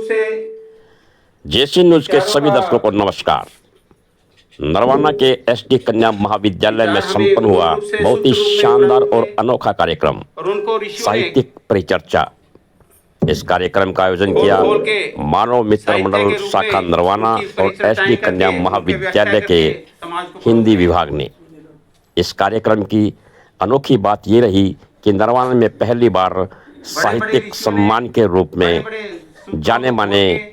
से जेसी न्यूज के सभी दर्शकों को नमस्कार। नरवाना के एसडी कन्या महाविद्यालय में संपन्न हुआ बहुत ही शानदार और अनोखा कार्यक्रम और उनको ऋषियों ने साहित्यिक परिचर्चा। इस कार्यक्रम का आयोजन खोल किया खोल के मानव मित्र साहित्य मंडल के रूप शाखा में नरवाना उनकी और परिचर्चाएं एसडी कन्या करके, उनके व्याख्या महाविद्यालय के करके समाज को हिंदी परोसते हैं। विभाग ने। इस कार्यक्रम की अनोखी बात ये रही कि नरवाना में पहली बार साहित्यिक सम्मान के रूप में जाने माने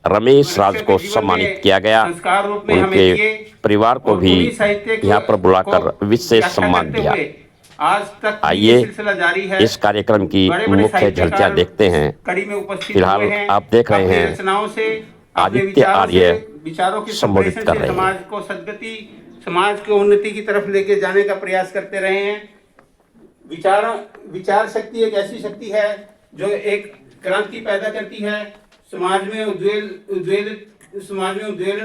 रमेश राज को सम्मानित किया गया। संस्कार रूप में हमें उनके दिए परिवार को और भी उन्हीं साहित्य यहाँ पर बुलाकर को विशेष व्याख्या सम्मान करते दिया। हुए आज तक भी आइए ये सिलसिला जारी है। इस कार्यक्रम की बड़े-बड़े मुख्य साहित्यकार झलकियां देखते हैं। कड़ी में उपस्थित फिलहाल हुए हैं। आप देख रहे अपनी हैं रचनाओं से, अपने आदित्य आर्य विचारों के संबोधित संप्रेषण कर से रहे हैं। समाज को सद्गति, समाज को उन्नति की तरफ लेके जाने का प्रयास करते रहे हैं। विचार शक्ति एक ऐसी शक्ति है जो एक क्रांति पैदा करती है, समाज में उद्वेलन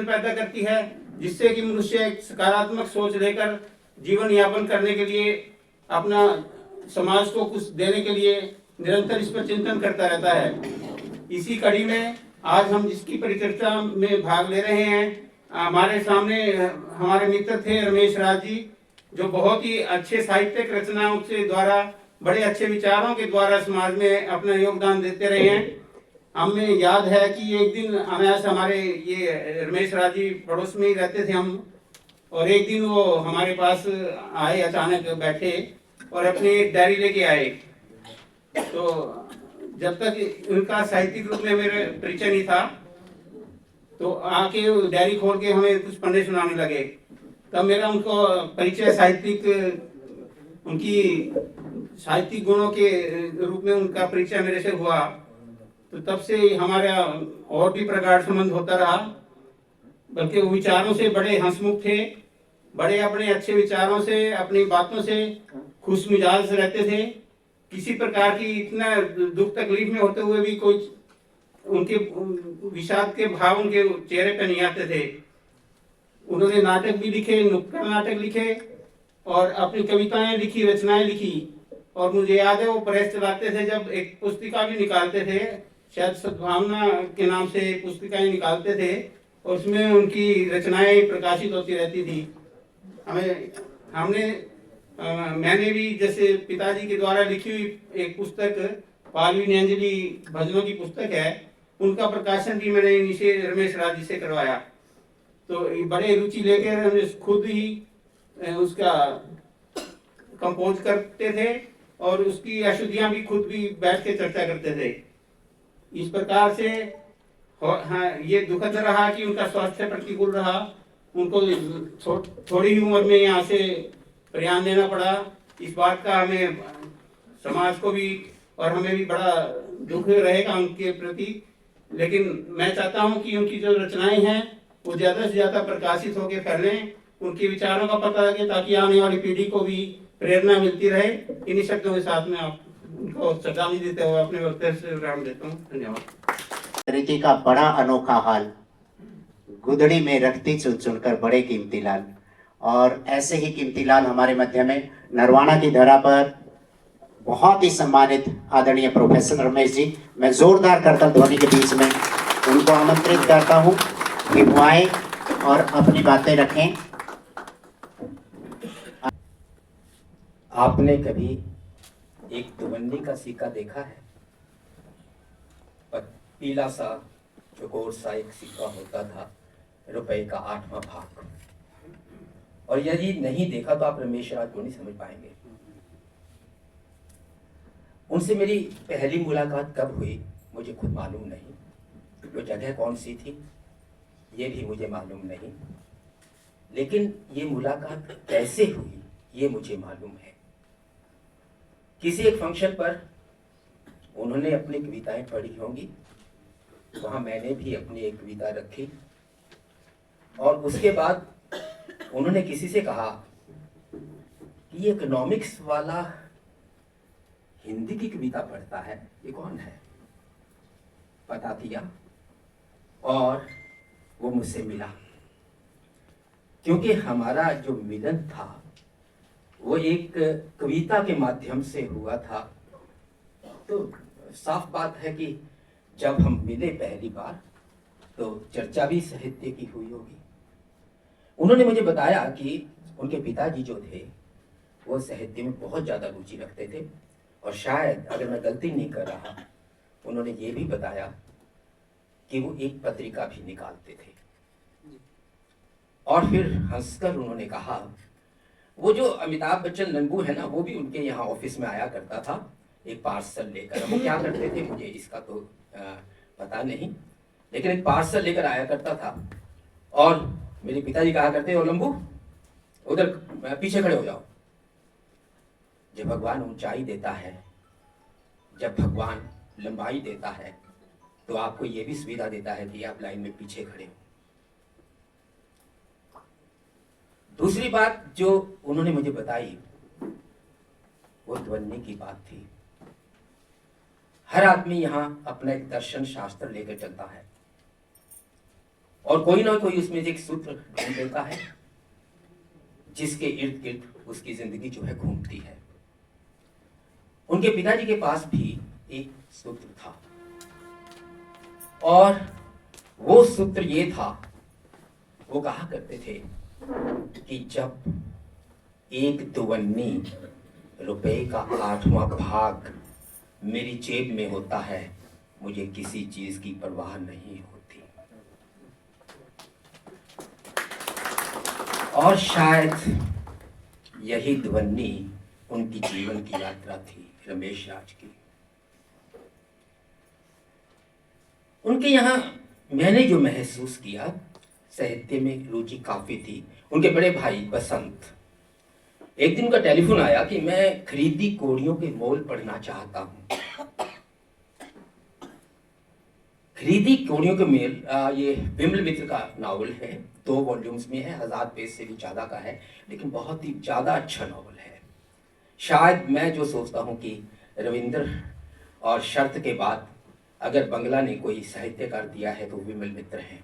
पैदा करती है, जिससे कि मनुष्य एक सकारात्मक सोच लेकर जीवन यापन करने के लिए, अपना समाज को कुछ देने के लिए निरंतर इस पर चिंतन करता रहता है। इसी कड़ी में आज हम जिसकी परिचर्चा में भाग ले रहे हैं, हमारे सामने हमारे मित्र थे रमेश राज जी, जो बहुत ही अच्छे साहित्यिक रचनाओं के द्वारा, बड़े अच्छे विचारों के द्वारा समाज में अपना योगदान देते रहे हैं। हमें याद है कि एक दिन अनायास हमारे ये रमेश राज जी पड़ोस में ही रहते थे हम, और एक दिन वो हमारे पास आए, अचानक बैठे और अपनी डायरी लेके आए। तो जब तक उनका साहित्यिक रूप में मेरे परिचय नहीं था, तो आके डायरी खोल के हमें कुछ पन्ने सुनाने लगे। तब मेरा उनको परिचय उनकी साहित्यिक गुणों के रूप में उनका परिचय मेरे से हुआ। तो तब से हमारा और भी प्रगाढ़ संबंध होता रहा। बल्कि वो विचारों से बड़े हंसमुख थे, बड़े अपने अच्छे विचारों से, अपनी बातों से खुश मिजाज रहते थे। किसी प्रकार की इतना दुख तकलीफ में होते हुए भी कोई उनके विषाद के भाव उनके चेहरे पर नहीं आते थे। उन्होंने नाटक भी लिखे, नुक्कड़ नाटक लिखे और अपनी कविताएं लिखी, रचनाएं लिखी। और मुझे याद है वो प्रेस चलाते थे, जब एक पुस्तिका भी निकालते थे, शायद सद्भावना के नाम से पुस्तिकाएं निकालते थे, और उसमें उनकी रचनाएं प्रकाशित होती रहती थी। मैंने भी जैसे पिताजी के द्वारा लिखी हुई एक पुस्तक, पालवी नीलांजलि भजनों की पुस्तक है, उनका प्रकाशन भी मैंने इनसे रमेश राज जी से करवाया। तो बड़े रुचि लेकर हमने खुद ही उसका कंपोज करते थे और उसकी अशुद्धियां भी खुद भी बैठ के चर्चा करते थे। इस प्रकार से हाँ, ये दुखद रहा कि उनका स्वास्थ्य प्रतिकूल रहा। उनको थोड़ी ही उम्र में यहाँ से प्रयाण देना पड़ा। इस बात का हमें, समाज को भी और हमें भी बड़ा दुख रहेगा उनके प्रति। लेकिन मैं चाहता हूँ कि उनकी जो रचनाएं हैं वो ज़्यादा से ज़्यादा प्रकाशित होकर फैलें, उनके विचारों का पता लगे, ताकि आने वाली पीढ़ी को भी प्रेरणा मिलती रहे। इन्हीं शब्दों के साथ में आप उनको श्रद्धांजलि देते हुए अपने वक्तव्य से विराम देता हूँ। धन्यवाद। रीति का बड़ा अनोखा हाल, गुदड़ी में रखती चुन चुनकर बड़े कीमती लाल। और ऐसे ही कीमती लाल हमारे मध्य में नरवाना की धरा पर बहुत ही सम्मानित आदरणीय प्रोफेसर रमेश जी, मैं जोरदार करतल ध्वनि के बीच में उनको आमंत्रित करता हूं कि वो आए और अपनी बातें रखें। आपने कभी एक दुवन्नी का सिक्का देखा है? पीला सा चौकोर सा एक सिक्का होता था, रुपए का 8वां भाग। और यदि नहीं देखा तो आप रमेश राज को नहीं समझ पाएंगे। उनसे मेरी पहली मुलाकात कब हुई मुझे खुद मालूम नहीं, वो जगह कौन सी थी ये भी मुझे मालूम नहीं, लेकिन ये मुलाकात कैसे हुई ये मुझे मालूम है। किसी एक फंक्शन पर उन्होंने अपनी कविताएं पढ़ी होंगी, वहां मैंने भी अपनी एक कविता रखी, और उसके बाद उन्होंने किसी से कहा कि ये इकोनॉमिक्स वाला हिंदी की कविता पढ़ता है, ये कौन है? पता किया और वो मुझसे मिला। क्योंकि हमारा जो मिलन था वो एक कविता के माध्यम से हुआ था, तो साफ बात है कि जब हम मिले पहली बार तो चर्चा भी साहित्य की हुई होगी। उन्होंने मुझे बताया कि उनके पिताजी जो थे वो साहित्य में बहुत ज़्यादा रुचि रखते थे, और शायद अगर मैं गलती नहीं कर रहा, उन्होंने ये भी बताया कि वो एक पत्रिका भी निकालते थे। और फिर हंसकर उन्होंने कहा, वो जो अमिताभ बच्चन लंबू है ना, वो भी उनके यहाँ ऑफिस में आया करता था एक पार्सल लेकर। वो क्या करते थे मुझे इसका तो पता नहीं, लेकिन एक पार्सल लेकर आया करता था। और मेरे पिताजी कहा करते, ओ लंबू उधर पीछे खड़े हो जाओ। जब भगवान ऊंचाई देता है, जब भगवान लंबाई देता है, तो आपको ये भी सुविधा देता है कि आप लाइन में पीछे खड़े हो। दूसरी बात जो उन्होंने मुझे बताई वो ध्वनि की बात थी। हर आदमी यहाँ अपना एक दर्शन शास्त्र लेकर चलता है, और कोई ना कोई उसमें एक सूत्र ढूंढ देता है जिसके इर्द गिर्द उसकी जिंदगी जो है घूमती है। उनके पिताजी के पास भी एक सूत्र था, और वो सूत्र ये था, वो कहा करते थे कि जब एक दुवन्नी रुपए का 8वां भाग मेरी जेब में होता है, मुझे किसी चीज की परवाह नहीं होती। और शायद यही ध्वनि उनकी जीवन की यात्रा थी, रमेश राज की। उनके यहाँ मैंने जो महसूस किया, साहित्य में रुचि काफी थी। उनके बड़े भाई बसंत, एक दिन उनका टेलीफोन आया कि मैं खरीदी कोड़ियों के मोल पढ़ना चाहता हूं। खरीदी कोड़ियों के मेल, ये विमल मित्र का नावल है, 2 वॉल्यूम्स में है, 1000 पेज से भी ज्यादा का है, लेकिन बहुत ही ज्यादा अच्छा नावल है। शायद मैं जो सोचता हूं कि रविंद्र और शर्त के बाद अगर बंगला ने कोई साहित्यकार दिया है तो विमल मित्र हैं।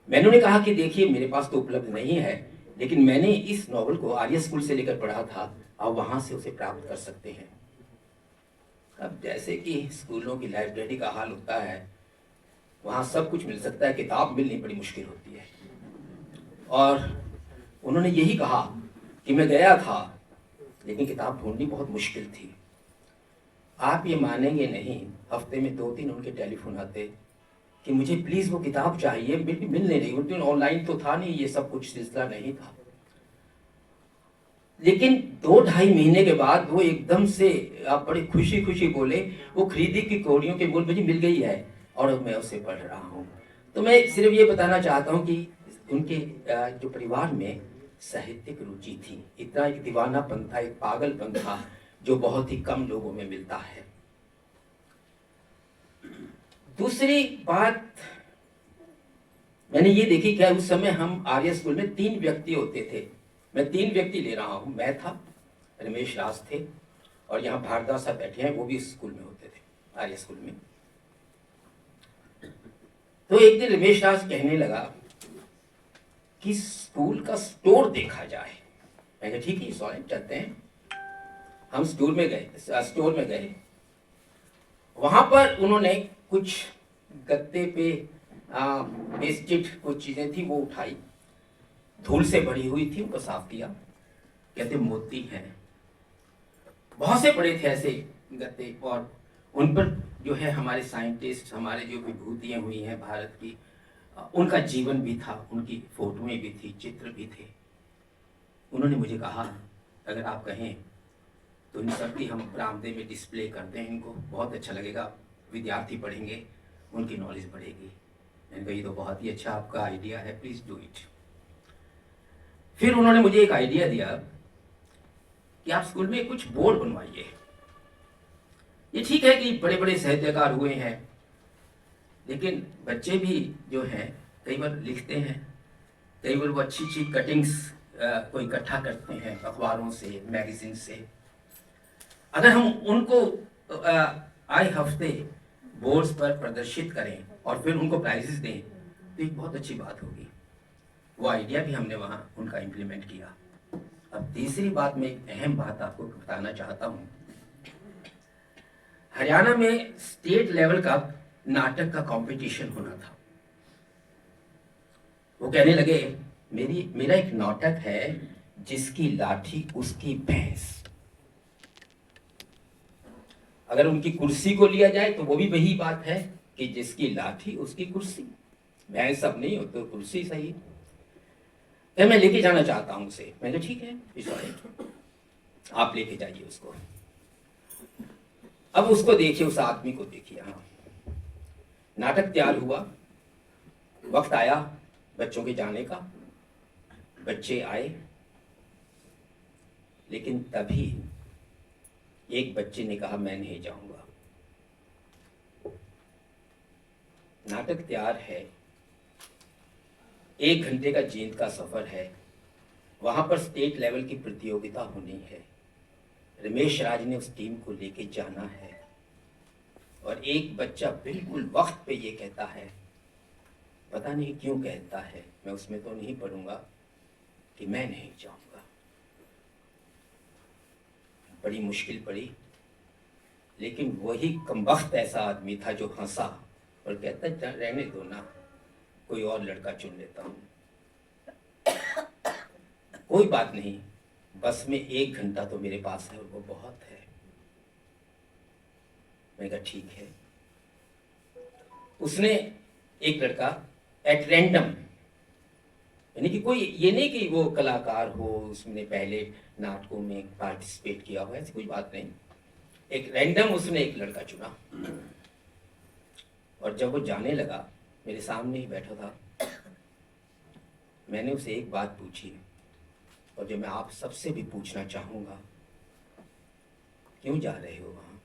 मैंने उन्हें कहा कि देखिए मेरे पास तो उपलब्ध नहीं है, लेकिन मैंने इस नॉवल को आर्य स्कूल से लेकर पढ़ा था, आप वहां से उसे प्राप्त कर सकते हैं। अब जैसे कि स्कूलों की लाइब्रेरी का हाल होता है, वहां सब कुछ मिल सकता है, किताब मिलनी बड़ी मुश्किल होती है। और उन्होंने यही कहा कि मैं गया था, लेकिन किताब ढूंढनी बहुत मुश्किल थी। आप ये मानेंगे नहीं, हफ्ते में 2-3 उनके टेलीफोन आते कि मुझे प्लीज वो किताब चाहिए, मिल नहीं रही। उस दिन ऑनलाइन तो था नहीं, ये सब कुछ सिलसिला नहीं था। लेकिन 2-2.5 महीने के बाद वो एकदम से आप बड़े खुशी खुशी बोले, वो खरीदी की कोड़ियों के मूल मुझे मिल गई है और मैं उसे पढ़ रहा हूँ। तो मैं सिर्फ ये बताना चाहता हूँ कि उनके जो परिवार में साहित्यिक रुचि थी, इतना एक दीवानापन था, एक पागलपन था जो बहुत ही कम लोगों में मिलता है। दूसरी बात मैंने ये देखी, क्या उस समय हम आर्य स्कूल में 3 व्यक्ति होते थे। मैं 3 व्यक्ति ले रहा हूं, मैं था, रमेश राज थे, और यहाँ भारद्वाज साहब बैठे हैं, वो भी स्कूल में होते थे, आर्य स्कूल में। तो एक दिन रमेश राज कहने लगा कि स्कूल का स्टोर देखा जाए। मैं कहा ठीक है सॉरी, चलते हैं। हम स्टोर में गए। वहां पर उन्होंने कुछ गत्ते पे पेस्टेड कुछ चीजें थी, वो उठाई, धूल से भरी हुई थी, उनको साफ किया। कहते मोती हैं। बहुत से पड़े थे ऐसे गत्ते, और उन पर जो है हमारे साइंटिस्ट, हमारे जो विभूतियां हुई हैं भारत की, उनका जीवन भी था, उनकी फोटोएं भी थी, चित्र भी थे। उन्होंने मुझे कहा अगर आप कहें तो इन सब की हम बरामदे में डिस्प्ले करते हैं, इनको बहुत अच्छा लगेगा, विद्यार्थी पढ़ेंगे, उनकी नॉलेज बढ़ेगी। मैंने कहा ये तो बहुत ही अच्छा आपका आइडिया है, प्लीज डू इट। फिर उन्होंने मुझे एक आइडिया दिया कि आप स्कूल में कुछ बोर्ड बनवाइए। ये ठीक है कि बड़े बड़े साहित्यकार हुए हैं, लेकिन बच्चे भी जो हैं कई बार लिखते हैं, कई बार वो अच्छी अच्छी कटिंग्स को इकट्ठा करते हैं अखबारों से, मैगजीन से। अगर हम उनको आए हफ्ते बोर्ड्स पर प्रदर्शित करें और फिर उनको प्राइजेस दें तो एक बहुत अच्छी बात होगी। वो आइडिया भी हमने वहाँ उनका इम्प्लीमेंट किया। अब तीसरी बात, मैं एक अहम बात आपको बताना चाहता हूँ। हरियाणा में स्टेट लेवल का नाटक का कंपटीशन होना था। वो कहने लगे मेरा एक नाटक है, जिसकी लाठी उसकी भैंस। अगर उनकी कुर्सी को लिया जाए तो वो भी वही बात है कि जिसकी लाठी उसकी कुर्सी, भैंस सब नहीं हो तो कुर्सी सही। फिर मैं लेके जाना चाहता हूं उसे। मैंने ठीक है, आप लेके जाइए उसको। अब उसको देखिए, उस आदमी को देखिए। हाँ, नाटक तैयार हुआ, वक्त आया बच्चों के जाने का, बच्चे आए, लेकिन तभी एक बच्चे ने कहा मैं नहीं जाऊंगा। नाटक तैयार है, 1 घंटे का जींद का सफर है, वहां पर स्टेट लेवल की प्रतियोगिता होनी है। रमेश राज ने उस टीम को लेके जाना है, और एक बच्चा बिल्कुल वक्त पे ये कहता है, पता नहीं क्यों कहता है, मैं उसमें तो नहीं पढ़ूंगा, कि मैं नहीं जाऊंगा। बड़ी मुश्किल पड़ी, लेकिन वही कमबख्त ऐसा आदमी था जो हंसा और कहता रहने दो ना, कोई और लड़का चुन लेता हूं, कोई बात नहीं, बस में 1 घंटा तो मेरे पास है और वो बहुत है। मैंने कहा ठीक है। उसने एक लड़का एट रैंडम, यानी कि कोई ये नहीं कि वो कलाकार हो, उसने पहले नाटकों में पार्टिसिपेट किया हो, ऐसी कोई बात नहीं, एक रैंडम उसने एक लड़का चुना। और जब वो जाने लगा, मेरे सामने ही बैठा था, मैंने उसे एक बात पूछी, और जो मैं आप सबसे भी पूछना चाहूंगा, क्यों जा रहे हो वहां?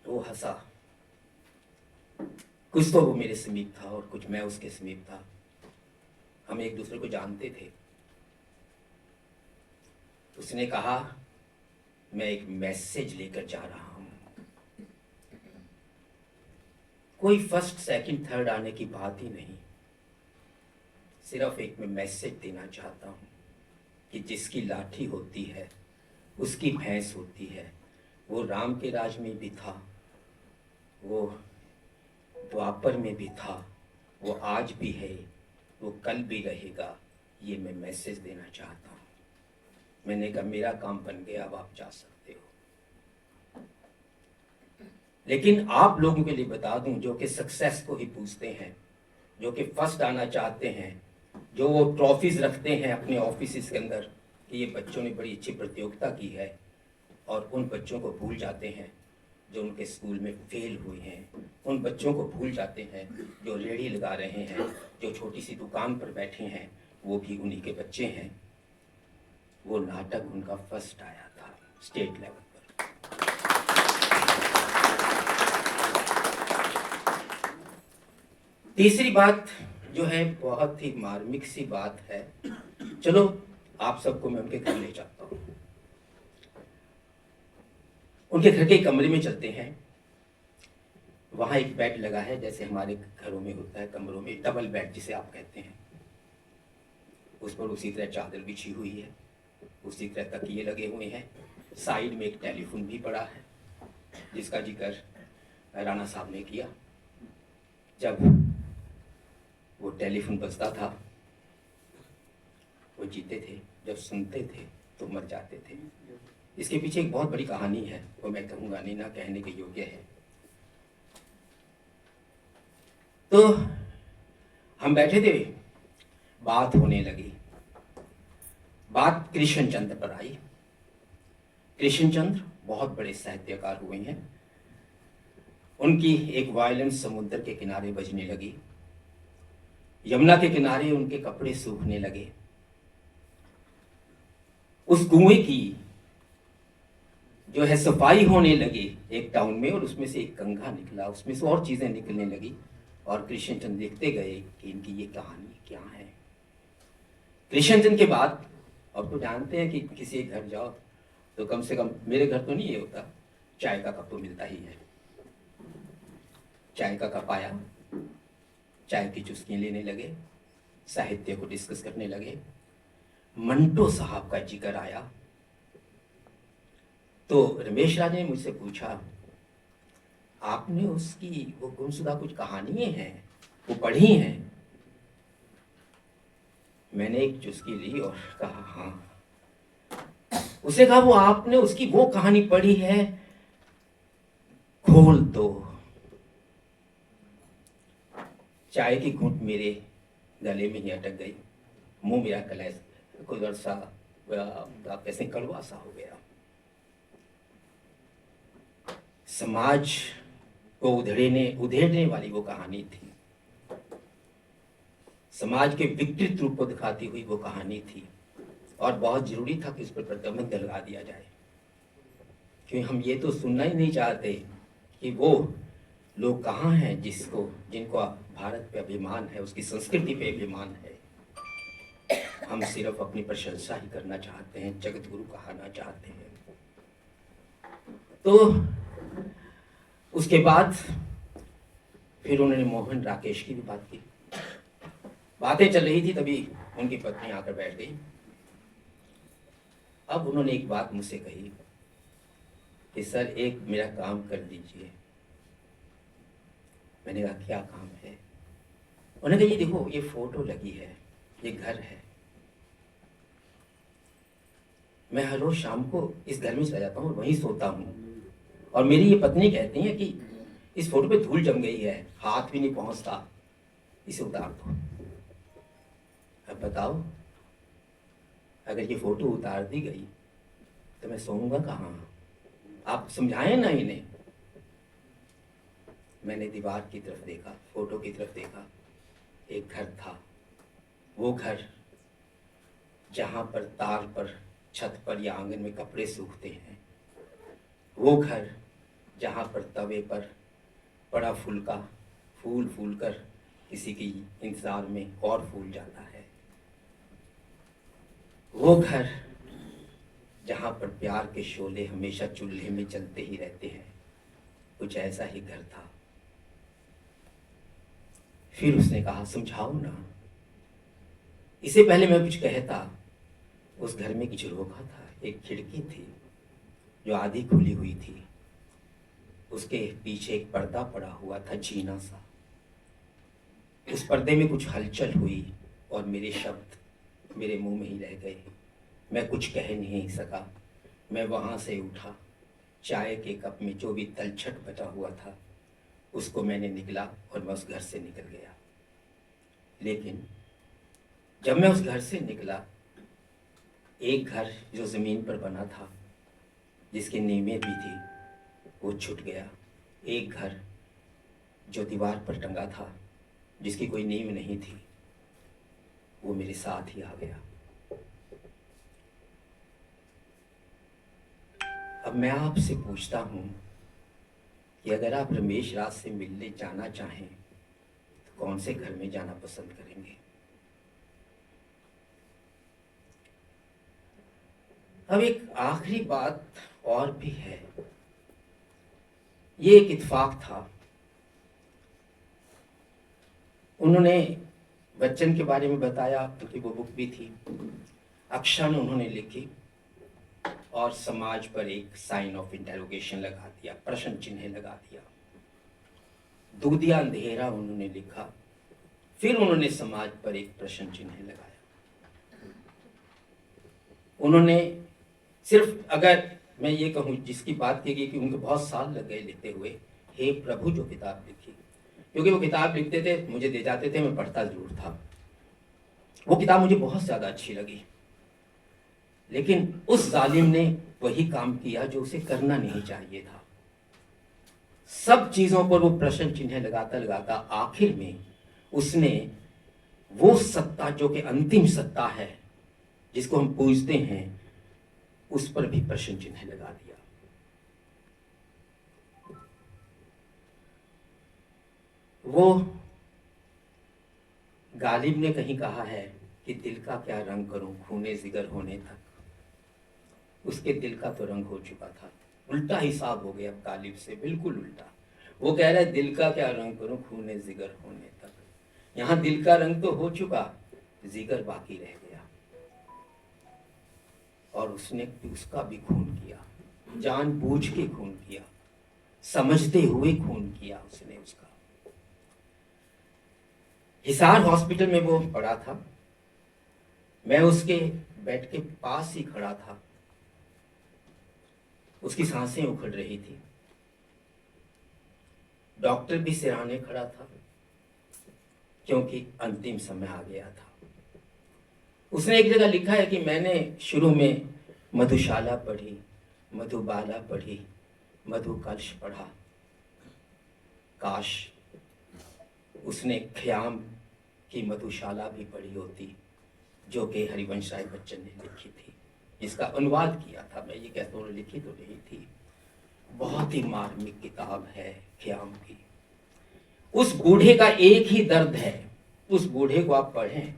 तो वो हंसा। कुछ तो वो मेरे समीप था और कुछ मैं उसके समीप था, हम एक दूसरे को जानते थे। उसने कहा मैं एक मैसेज लेकर जा रहा हूं। कोई फर्स्ट सेकंड थर्ड आने की बात ही नहीं, सिर्फ एक मैं मैसेज देना चाहता हूं कि जिसकी लाठी होती है उसकी भैंस होती है। वो राम के राज में भी था, वो द्वापर में भी था, वो आज भी है, वो कल भी रहेगा। ये मैं मैसेज देना चाहता हूं। मैंने कहा मेरा काम बन गया, अब आप जा सकते हो। लेकिन आप लोगों के लिए बता दूं, जो कि सक्सेस को ही पूछते हैं, जो कि फर्स्ट आना चाहते हैं, जो वो ट्रॉफीज रखते हैं अपने ऑफिस के अंदर कि ये बच्चों ने बड़ी अच्छी प्रतियोगिता की है, और उन बच्चों को भूल जाते हैं जो उनके स्कूल में फेल हुए हैं, उन बच्चों को भूल जाते हैं जो रेहड़ी लगा रहे हैं, जो छोटी सी दुकान पर बैठे हैं, वो भी उन्हीं के बच्चे हैं। वो नाटक उनका फर्स्ट आया था स्टेट लेवल पर। तीसरी बात जो है बहुत ही मार्मिक सी बात है, चलो आप सबको मैं उनके घर ले जाता हूं। उनके घर के कमरे में चलते हैं। वहां एक बेड लगा है, जैसे हमारे घरों में होता है, कमरों में डबल बेड जिसे आप कहते हैं। उस पर उसी तरह चादर बिछी हुई है, उसी तरह तकिए लगे हुए हैं। साइड में एक टेलीफोन भी पड़ा है, जिसका जिक्र राणा साहब ने किया। जब वो टेलीफोन बजता था, वो जीते थे, जब सुनते थे तो मर जाते थे। इसके पीछे एक बहुत बड़ी कहानी है, वो मैं कहूँगा नहीं, ना कहने के योग्य है। तो हम बैठे थे, बात होने लगी। बात कृष्णचंद्र पर आई। कृष्णचंद्र बहुत बड़े साहित्यकार हुए हैं। उनकी एक वायलिन समुद्र के किनारे बजने लगी। यमुना के किनारे उनके कपड़े सूखने लगे। उस कुएं की जो है सफाई होने लगी एक टाउन में, और उसमें से एक गंगा निकला, उसमें से और चीजें निकलने लगी। और कृष्णचंद्र देखते गए कि इनकी ये कहानी क्या है। कृष्णचंद्र के बाद, अब तो जानते हैं कि किसी घर जाओ तो कम से कम, मेरे घर तो नहीं ये होता, चाय का कप तो मिलता ही है। चाय का कप आया, चाय की चुस्कियां लेने लगे, साहित्य को डिस्कस करने लगे। मंटो साहब का जिक्र आया। तो रमेश राज ने मुझसे पूछा, आपने उसकी वो गुमशुदा कुछ कहानियां हैं वो पढ़ी हैं? मैंने एक चुस्की ली और कहा हाँ। उसे कहा, वो आपने उसकी वो कहानी पढ़ी है, खोल दो। चाय की घूंट मेरे गले में ही अटक गई, मुंह मेरा कलेस कुछ सा कैसे कड़वा सा हो गया। समाज को उधेड़ने वाली वो कहानी थी, समाज के विकृत रूप को दिखाती हुई वो कहानी थी, और बहुत जरूरी था कि उस पर प्रतिबंध लगा दिया जाए, क्योंकि हम ये तो सुनना ही नहीं चाहते कि वो लोग कहाँ हैं जिनको भारत पे अभिमान है, उसकी संस्कृति पे अभिमान है। हम सिर्फ अपनी प्रशंसा ही करना चाहते हैं, जगत गुरु कहना चाहते हैं। तो उसके बाद फिर उन्होंने मोहन राकेश की भी बात की। बातें चल रही थी, तभी उनकी पत्नी आकर बैठ गई। अब उन्होंने एक बात मुझसे कही कि सर, एक मेरा काम कर दीजिए। मैंने कहा क्या काम है? उन्होंने कहा ये देखो, ये फोटो लगी है, ये घर है, मैं हर रोज शाम को इस घर में चला जाता हूँ और वहीं सोता हूँ, और मेरी ये पत्नी कहती है कि इस फोटो पे धूल जम गई है, हाथ भी नहीं पहुंचता, इसे उतार दो। अब बताओ, अगर ये फोटो उतार दी गई तो मैं सोऊंगा कहाँ? आप समझाएं ना इन्हें। मैंने दीवार की तरफ देखा, फोटो की तरफ देखा। एक घर था, वो घर जहां पर तार पर, छत पर या आंगन में कपड़े सूखते हैं, वो घर जहां पर तवे पर बड़ा फुलका फूल फूलकर किसी की इंतजार में और फूल जाता है, वो घर जहां पर प्यार के शोले हमेशा चूल्हे में जलते ही रहते हैं, कुछ ऐसा ही घर था। फिर उसने कहा समझाओ ना। इससे पहले मैं कुछ कहता, उस घर में कुछ रोका था। एक खिड़की थी जो आधी खुली हुई थी, उसके पीछे एक पर्दा पड़ा हुआ था, जीना सा। उस पर्दे में कुछ हलचल हुई और मेरे शब्द मेरे मुंह में ही रह गए। मैं कुछ कह नहीं सका। मैं वहां से उठा, चाय के कप में जो भी तलछट बचा हुआ था उसको मैंने निकला और मैं उस घर से निकल गया। लेकिन जब मैं उस घर से निकला, एक घर जो जमीन पर बना था, जिसकी नींवें भी थी, वो छूट गया। एक घर जो दीवार पर टंगा था, जिसकी कोई नींव नहीं थी, वो मेरे साथ ही आ गया। अब मैं आपसे पूछता हूं कि अगर आप रमेश राज से मिलने जाना चाहें तो कौन से घर में जाना पसंद करेंगे? अब एक आखिरी बात और भी है। ये एक इत्तेफाक था। उन्होंने बच्चन के बारे में बताया, उनकी वो बुक भी थी, अक्षर उन्होंने लिखी और समाज पर एक साइन ऑफ इंटरोगेशन लगा दिया, प्रश्न चिन्ह लगा दिया। दूधिया अंधेरा उन्होंने लिखा, फिर उन्होंने समाज पर एक प्रश्न चिन्ह लगाया। उन्होंने सिर्फ, अगर मैं ये कहूँ, जिसकी बात की गई कि उनको बहुत साल लग गए लिखते हुए, हे प्रभु जो किताब लिखी, क्योंकि वो किताब लिखते थे, मुझे दे जाते थे, मैं पढ़ता जरूर था। वो किताब मुझे बहुत ज़्यादा अच्छी लगी, लेकिन उस जालिम ने वही काम किया जो उसे करना नहीं चाहिए था। सब चीज़ों पर वो प्रश्न चिन्ह लगाता लगाता आखिर में उसने वो सत्ता जो कि अंतिम सत्ता है, जिसको हम पूजते हैं, उस पर भी प्रश्न चिन्ह लगा दिया। वो गालिब ने कहीं कहा है कि दिल का क्या रंग करूं खूने जिगर होने तक। उसके दिल का तो रंग हो चुका था, उल्टा हिसाब हो गया गालिब से, बिल्कुल उल्टा। वो कह रहा है दिल का क्या रंग करूं खूने जिगर होने तक। यहां दिल का रंग तो हो चुका, जिगर बाकी रह गया, और उसने उसका भी खून किया। जानबूझ के खून किया, समझते हुए खून किया उसने उसका। हिसार हॉस्पिटल में वो पड़ा था, मैं उसके बेड के पास ही खड़ा था। उसकी सांसें उखड़ रही थी, डॉक्टर भी सिरहाने खड़ा था क्योंकि अंतिम समय आ गया था। उसने एक जगह लिखा है कि मैंने शुरू में मधुशाला पढ़ी, मधुबाला पढ़ी, मधुकलश पढ़ा। काश उसने ख्याम की मधुशाला भी पढ़ी होती, जो कि हरिवंश राय बच्चन ने लिखी थी, जिसका अनुवाद किया था। मैं ये कहता हूँ लिखी तो नहीं थी। बहुत ही मार्मिक किताब है ख्याम की। उस बूढ़े का एक ही दर्द है, उस बूढ़े को आप पढ़ें,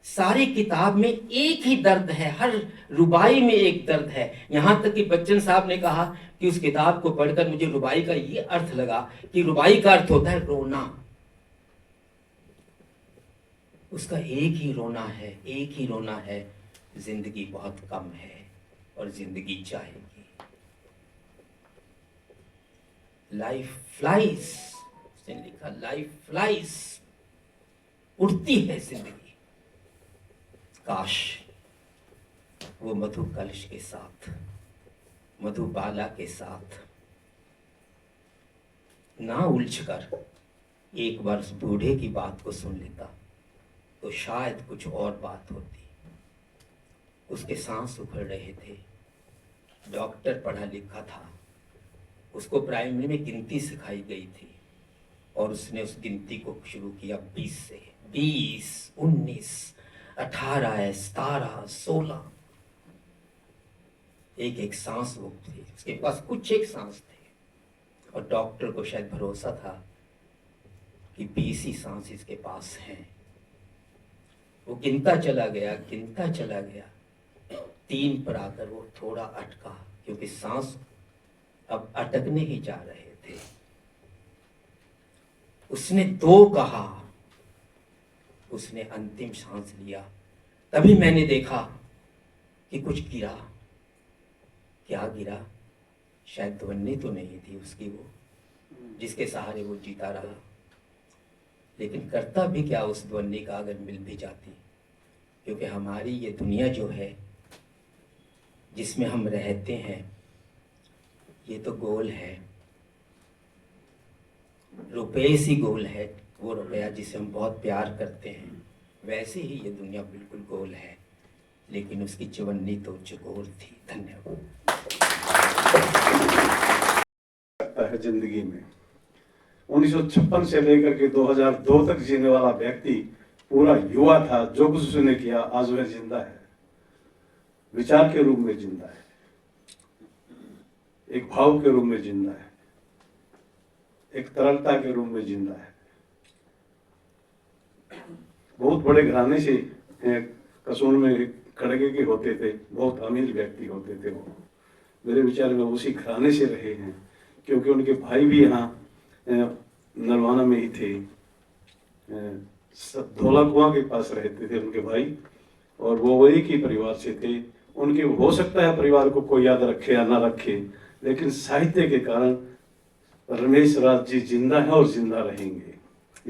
सारी किताब में एक ही दर्द है, हर रुबाई में एक दर्द है। यहां तक कि बच्चन साहब ने कहा कि उस किताब को पढ़कर मुझे रुबाई का ये अर्थ लगा कि रुबाई का अर्थ होता है रोना। उसका एक ही रोना है, एक ही रोना है, जिंदगी बहुत कम है और जिंदगी चाहेगी। लाइफ फ्लाइज, उसने लिखा लाइफ फ्लाइज, उड़ती है जिंदगी। काश वो मधु कलश के साथ, मधुबाला के साथ ना उलझकर एक बार उस बूढ़े की बात को सुन लेता तो शायद कुछ और बात होती। उसके सांस उखड़ रहे थे, डॉक्टर पढ़ा लिखा था, उसको प्राइमरी में गिनती सिखाई गई थी और उसने उस गिनती को शुरू किया 20 से। 20, 19, 18, 17, 16, एक एक सांस वो थी, उसके पास कुछ एक सांस थे और डॉक्टर को शायद भरोसा था कि 20 ही सांस इसके पास हैं। वो गिनता चला गया, गिनता चला गया, 3 पर आकर वो थोड़ा अटका, क्योंकि सांस अब अटकने ही जा रहे थे। उसने 2 कहा, उसने अंतिम सांस लिया। तभी मैंने देखा कि कुछ गिरा। क्या गिरा? शायद ध्वनि तो नहीं थी उसकी, वो जिसके सहारे वो जीता रहा। लेकिन करता भी क्या उस ध्वनि का अगर मिल भी जाती, क्योंकि हमारी ये दुनिया जो है जिसमें हम रहते हैं, ये तो गोल है, रुपये सी गोल है। वो रुपया जिसे हम बहुत प्यार करते हैं, वैसे ही ये दुनिया बिल्कुल गोल है, लेकिन उसकी चवन्नी तो चकोर थी। धन्यवाद। है जिंदगी में 1956 से लेकर के 2002 तक जीने वाला व्यक्ति पूरा युवा था। जो कुछ उसने किया आज वह जिंदा है, विचार के रूप में जिंदा है, एक भाव के रूप में जिंदा है, एक तरलता के रूप में जिंदा है। बहुत बड़े घराने से कसूर में खड़गे के होते थे, बहुत अमीर व्यक्ति होते थे वो। मेरे विचार में उसी घराने से रहे हैं, क्योंकि उनके भाई भी यहाँ नरवाना में ही थे, धौला कुआं के पास रहते थे उनके भाई, और वो एक ही परिवार से थे। उनके हो सकता है परिवार को कोई याद रखे या ना रखे, लेकिन साहित्य के कारण रमेश राज जी जिंदा है और जिंदा रहेंगे।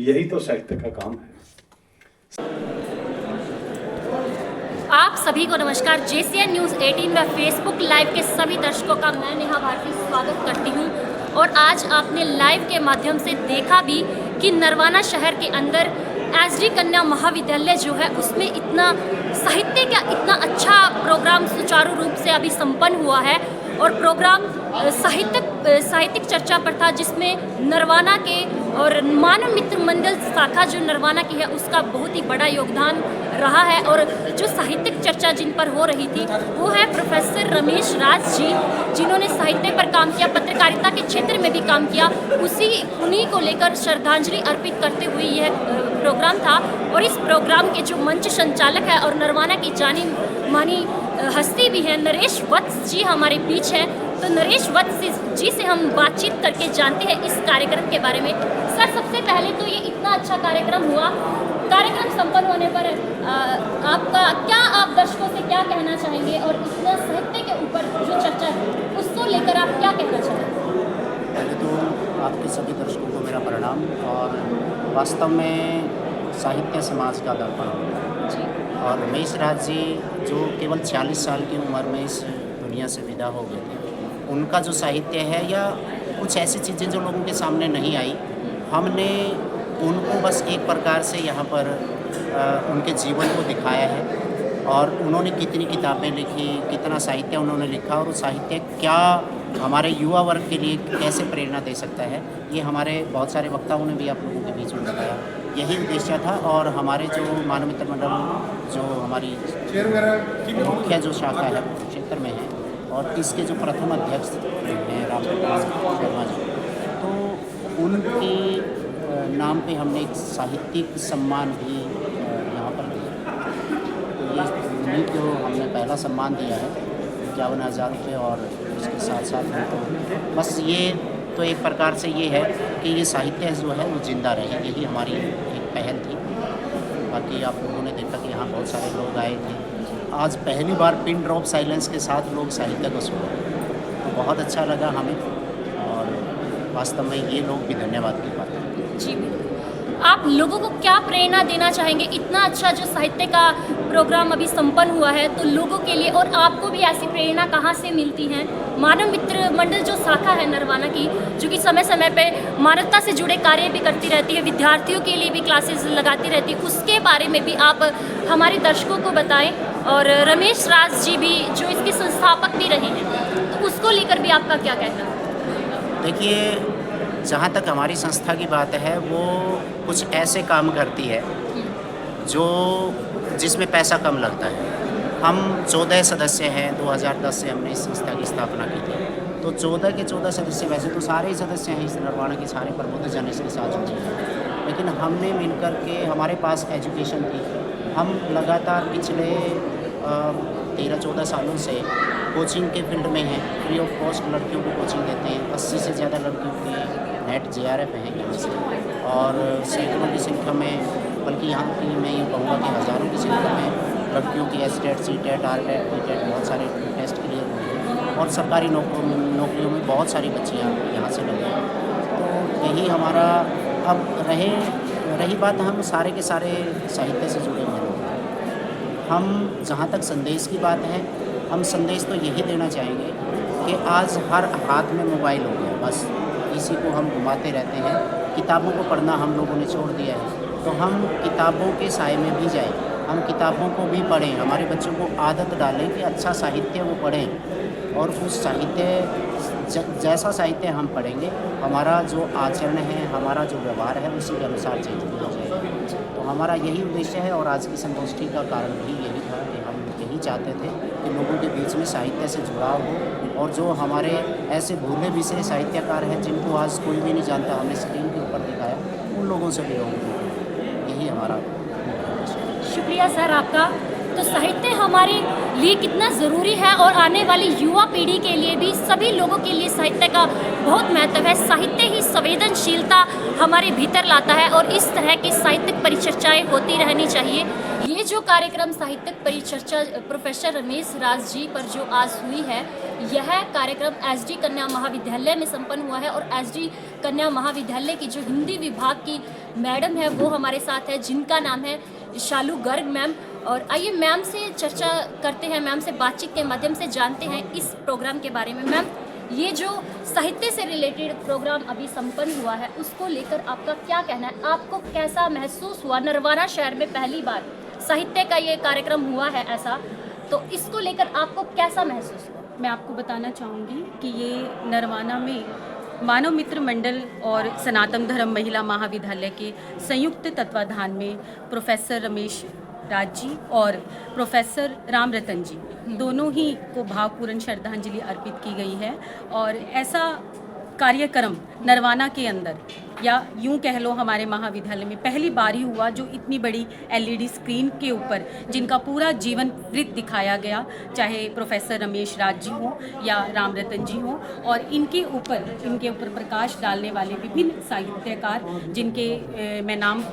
यही तो साहित्य का काम है। आप सभी को नमस्कार। JCN न्यूज़ 18 में फेसबुक लाइव के सभी दर्शकों का मैं नेहा भारती स्वागत करती हूं। और आज आपने लाइव के माध्यम से देखा भी कि नरवाना शहर के अंदर SD कन्या महाविद्यालय जो है उसमें इतना साहित्य का इतना अच्छा प्रोग्राम सुचारू रूप से अभी संपन्न हुआ है। और प्रोग्राम साहित्यिक चर्चा पर था, जिसमें नरवाना के और मानव मित्र मंडल शाखा जो नरवाना की है उसका बहुत ही बड़ा योगदान रहा है। और जो साहित्यिक चर्चा जिन पर हो रही थी वो है प्रोफेसर रमेश राज जी, जिन्होंने साहित्य पर काम किया, पत्रकारिता के क्षेत्र में भी काम किया। उन्हीं को लेकर श्रद्धांजलि अर्पित करते हुए यह प्रोग्राम था। और इस प्रोग्राम के जो मंच संचालक है और नरवाना की जानी मानी हस्ती भी है नरेश वत्स जी हमारे बीच हैं। तो नरेश वत्स जी से हम बातचीत करके जानते हैं इस कार्यक्रम के बारे में। सर, सबसे पहले तो ये इतना अच्छा कार्यक्रम हुआ, कार्यक्रम संपन्न होने पर आपका क्या, आप दर्शकों से क्या कहना चाहेंगे और इतना साहित्य के ऊपर जो चर्चा है उसको लेकर आप क्या कहना चाहेंगे? पहले तो आपके सभी दर्शकों को मेरा प्रणाम। और वास्तव में साहित्य समाज का दर्पण है जी, और रमेश राज जी जो केवल 40 साल की उम्र में इस दुनिया से विदा हो गए थे, उनका जो साहित्य है या कुछ ऐसी चीज़ें जो लोगों के सामने नहीं आई, हमने उनको बस एक प्रकार से यहाँ पर उनके जीवन को दिखाया है। और उन्होंने कितनी किताबें लिखी, कितना साहित्य उन्होंने लिखा और वो साहित्य क्या हमारे युवा वर्ग के लिए कैसे प्रेरणा दे सकता है, ये हमारे बहुत सारे वक्ताओं ने भी आप लोगों के बीच में बताया। यही उद्देश्य था। और हमारे जो मानव मित्र मंडल जो हमारी मुख्य जो शाखा है क्षेत्र में है और इसके जो प्रथम अध्यक्ष हैं राम शर्मा जी, तो उनके नाम पे हमने एक साहित्यिक सम्मान भी यहाँ पर दिया। तो ये उन्हीं को हमने पहला सम्मान दिया है 51,000 रुपये। और इसके साथ साथ हमको बस ये तो एक प्रकार से ये है कि ये साहित्य जो है वो जिंदा रहे, यही हमारी एक पहल थी। बाकी आप लोगों ने देखा कि यहाँ बहुत सारे लोग आए थे। आज पहली बार पिन ड्रॉप साइलेंस के साथ लोग साहित्य को सुना, तो बहुत अच्छा लगा हमें। और वास्तव में ये लोग भी धन्यवाद की बात है। जी, आप लोगों को क्या प्रेरणा देना चाहेंगे? इतना अच्छा जो साहित्य का प्रोग्राम अभी संपन्न हुआ है, तो लोगों के लिए और आपको भी ऐसी प्रेरणा कहाँ से मिलती है? मानव मित्र मंडल जो शाखा है नरवाना की, जो कि समय समय पे मानवता से जुड़े कार्य भी करती रहती है, विद्यार्थियों के लिए भी क्लासेस लगाती रहती है, उसके बारे में भी आप हमारे दर्शकों को बताएं। और रमेश राज जी भी जो इसके संस्थापक भी रहे हैं, तो उसको लेकर भी आपका क्या कहना है? देखिए, जहाँ तक हमारी संस्था की बात है, वो कुछ ऐसे काम करती है जो जिसमें पैसा कम लगता है। हम 14 सदस्य हैं। 2010 से हमने इस संस्था की स्थापना की थी। तो 14 के 14 सदस्य, वैसे तो सारे ही सदस्य हैं इस नरवाना के, सारे प्रबुद्ध जन इसके साथ जुड़े हैं, लेकिन हमने मिलकर के, हमारे पास एजुकेशन थी, हम लगातार पिछले 13-14 सालों से कोचिंग के फील्ड में हैं। फ्री ऑफ कॉस्ट लड़कियों को कोचिंग देते हैं। 80 से ज़्यादा लड़कियों की नेट JRF हैं यहाँ से, और सैकड़ों की संख्या में, बल्कि यहाँ की मैं ये कहूँगा कि हज़ारों की संख्या में लड़कियों की STET, CTET, RTET, PTET बहुत सारे टेस्ट क्लियर हुए हैं। और सरकारी नौकरियों में बहुत सारी बच्चियाँ यहाँ से लगी हैं। तो यही हमारा अब रही बात, हम सारे के सारे साहित्य से जुड़े हुए लोग हैं। हम जहाँ तक संदेश की बात है, हम संदेश तो यही देना चाहेंगे कि आज हर हाथ में मोबाइल हो गया, बस इसी को हम घुमाते रहते हैं। किताबों को पढ़ना हम लोगों ने छोड़ दिया है, तो हम किताबों के साए में भी जाएं, हम किताबों को भी पढ़ें, हमारे बच्चों को आदत डालें कि अच्छा साहित्य वो पढ़ें। और उस साहित्य जैसा साहित्य हम पढ़ेंगे, हमारा जो आचरण है, हमारा जो व्यवहार है, उसी के अनुसार चेंज हो जाएगा। तो हमारा यही उद्देश्य है। और आज की संगोष्ठी का कारण भी यही था कि हम यही चाहते थे कि लोगों के बीच में साहित्य से जुड़ाव हो, और जो हमारे ऐसे भूले विषय साहित्यकार हैं जिनको आज कोई भी नहीं जानता, हमने स्क्रीन के ऊपर दिखाया, उन लोगों से भी लोगों को, यही हमारा उद्देश्य है। शुक्रिया सर आपका। तो साहित्य हमारे लिए कितना ज़रूरी है और आने वाली युवा पीढ़ी के लिए भी, सभी लोगों के लिए साहित्य का बहुत महत्व है। साहित्य ही संवेदनशीलता हमारे भीतर लाता है और इस तरह की साहित्यिक परिचर्चाएं होती रहनी चाहिए। ये जो कार्यक्रम साहित्यिक परिचर्चा प्रोफेसर रमेश राज जी पर जो आज हुई है, यह कार्यक्रम SD कन्या महाविद्यालय में संपन्न हुआ है। और SD कन्या महाविद्यालय की जो हिंदी विभाग की मैडम है वो हमारे साथ है, जिनका नाम है शालू गर्ग मैम। और आइए मैम से चर्चा करते हैं, मैम से बातचीत के माध्यम से जानते हैं इस प्रोग्राम के बारे में। मैम, ये जो साहित्य से रिलेटेड प्रोग्राम अभी संपन्न हुआ है, उसको लेकर आपका क्या कहना है? आपको कैसा महसूस हुआ? नरवाना शहर में पहली बार साहित्य का ये कार्यक्रम हुआ है ऐसा, तो इसको लेकर आपको कैसा महसूस हुआ? मैं आपको बताना चाहूँगी कि ये नरवाना में मानव मित्र मंडल और सनातन धर्म महिला महाविद्यालय के संयुक्त तत्वाधान में प्रोफेसर रमेश राज जी और प्रोफेसर राम रतन जी दोनों ही को भावपूर्ण श्रद्धांजलि अर्पित की गई है। और ऐसा कार्यक्रम नरवाना के अंदर या यूं कह लो हमारे महाविद्यालय में पहली बार ही हुआ जो इतनी बड़ी LED स्क्रीन के ऊपर जिनका पूरा जीवन वृत्त दिखाया गया, चाहे प्रोफेसर रमेश राज जी हों या राम रतन जी हों, और इनके ऊपर प्रकाश डालने वाले विभिन्न साहित्यकार जिनके मैं नाम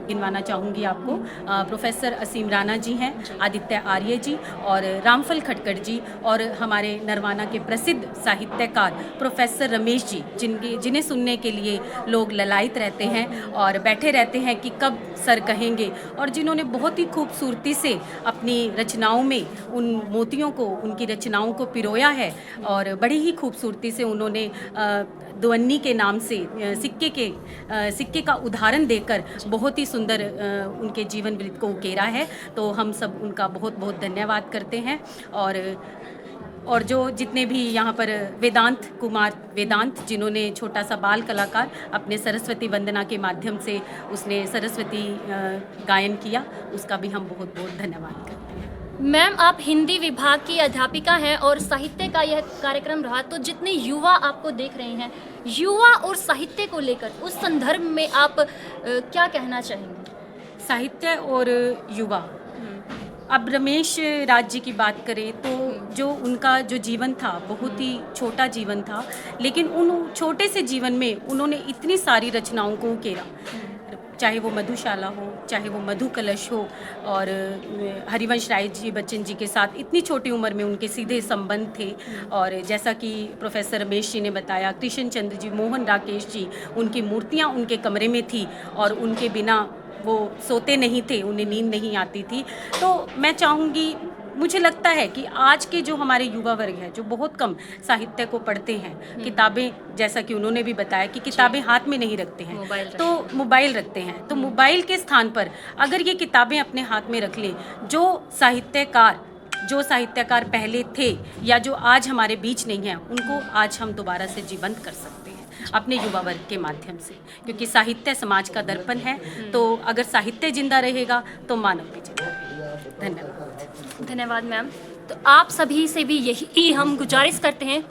गिनवाना चाहूँगी आपको। प्रोफेसर असीम राणा जी हैं, आदित्य आर्य जी और रामफल खटकर जी, और हमारे नरवाना के प्रसिद्ध साहित्यकार प्रोफेसर रमेश जी, जिन्हें सुनने के लिए लोग ललायित रहते हैं और बैठे रहते हैं कि कब सर कहेंगे, और जिन्होंने बहुत ही खूबसूरती से अपनी रचनाओं में उन मोतियों को, उनकी रचनाओं को पिरोया है, और बड़ी ही खूबसूरती से उन्होंने दुअन्नी के नाम से सिक्के का उदाहरण देकर बहुत ही सुंदर उनके जीवन वृत्त को उकेरा है। तो हम सब उनका बहुत बहुत धन्यवाद करते हैं। और जो जितने भी यहाँ पर वेदांत जिन्होंने छोटा सा बाल कलाकार अपने सरस्वती वंदना के माध्यम से उसने सरस्वती गायन किया, उसका भी हम बहुत बहुत धन्यवाद करते हैं। मैम, आप हिंदी विभाग की अध्यापिका हैं और साहित्य का यह कार्यक्रम रहा, तो जितने युवा आपको देख रहे हैं, युवा और साहित्य को लेकर उस संदर्भ में आप क्या कहना चाहेंगे? साहित्य और युवा, अब रमेश राज जी की बात करें तो जो उनका जो जीवन था बहुत ही छोटा जीवन था, लेकिन उन छोटे से जीवन में उन्होंने इतनी सारी रचनाओं को उकेरा, चाहे वो मधुशाला हो, चाहे वो मधु कलश हो, और हरिवंश राय जी बच्चन जी के साथ इतनी छोटी उम्र में उनके सीधे संबंध थे। और जैसा कि प्रोफेसर रमेश जी ने बताया, कृष्ण चंद्र जी, मोहन राकेश जी, उनकी मूर्तियाँ उनके कमरे में थी और उनके बिना वो सोते नहीं थे, उन्हें नींद नहीं आती थी। तो मैं चाहूँगी, मुझे लगता है कि आज के जो हमारे युवा वर्ग है जो बहुत कम साहित्य को पढ़ते हैं, किताबें, जैसा कि उन्होंने भी बताया कि किताबें हाथ में नहीं रखते हैं, तो मोबाइल रखते हैं, तो मोबाइल के स्थान पर अगर ये किताबें अपने हाथ में रख लें, जो साहित्यकार पहले थे या जो आज हमारे बीच नहीं हैं, उनको आज हम दोबारा से जीवंत कर सकते हैं अपने युवा वर्ग के माध्यम से, क्योंकि साहित्य समाज का दर्पण है। तो अगर साहित्य जिंदा रहेगा तो मानव भी जिंदा रहेगा। धन्यवाद मैम। तो आप सभी से भी यही हम गुजारिश करते हैं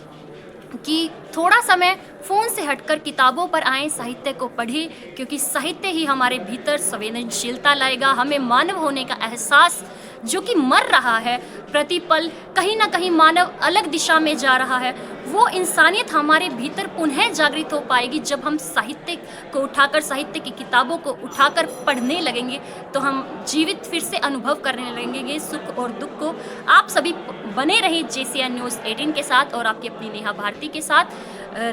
कि थोड़ा समय फ़ोन से हटकर किताबों पर आएँ, साहित्य को पढ़ें, क्योंकि साहित्य ही हमारे भीतर संवेदनशीलता लाएगा, हमें मानव होने का एहसास जो कि मर रहा है प्रतिपल, कहीं ना कहीं मानव अलग दिशा में जा रहा है, वो इंसानियत हमारे भीतर पुनः जागृत हो पाएगी जब हम साहित्य को उठाकर, साहित्य की किताबों को उठाकर पढ़ने लगेंगे, तो हम जीवित फिर से अनुभव करने लगेंगे सुख और दुख को। आप सभी बने रहे JCN न्यूज़ 18 के साथ और आपकी अपनी नेहा भारती के साथ।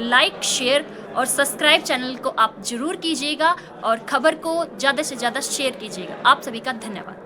लाइक, शेयर और सब्सक्राइब चैनल को आप जरूर कीजिएगा और खबर को ज़्यादा से ज़्यादा शेयर कीजिएगा। आप सभी का धन्यवाद।